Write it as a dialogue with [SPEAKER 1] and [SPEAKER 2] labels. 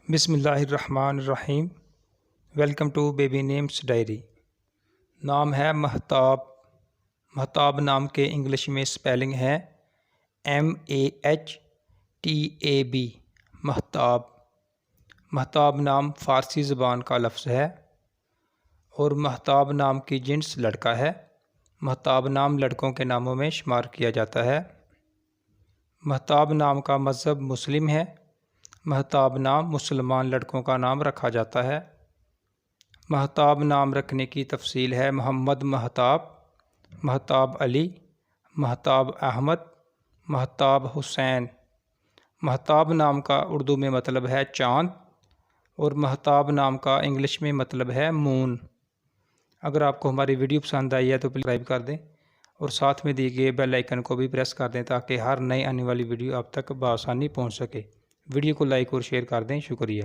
[SPEAKER 1] بسم اللہ الرحمن الرحیم۔ Welcome to baby names diary. نام ہے مہتاب۔ مہتاب نام کے انگلش میں سپیلنگ ہے MAHTAB، مہتاب۔ مہتاب نام فارسی زبان کا لفظ ہے اور مہتاب نام کی جنس لڑکا ہے۔ مہتاب نام لڑکوں کے ناموں میں شمار کیا جاتا ہے۔ مہتاب نام کا مذہب مسلم ہے۔ مہتاب نام مسلمان لڑکوں کا نام رکھا جاتا ہے۔ مہتاب نام رکھنے کی تفصیل ہے: محمد مہتاب، مہتاب علی، مہتاب احمد، مہتاب حسین۔ مہتاب نام کا اردو میں مطلب ہے چاند اور مہتاب نام کا انگلش میں مطلب ہے مون۔ اگر آپ کو ہماری ویڈیو پسند آئی ہے تو پلیز سبسکرائب کر دیں اور ساتھ میں دیے گئے بیل آئیکن کو بھی پریس کر دیں تاکہ ہر نئی آنے والی ویڈیو آپ تک بآسانی پہنچ سکے۔ ویڈیو کو لائک اور شیئر کر دیں۔ شکریہ۔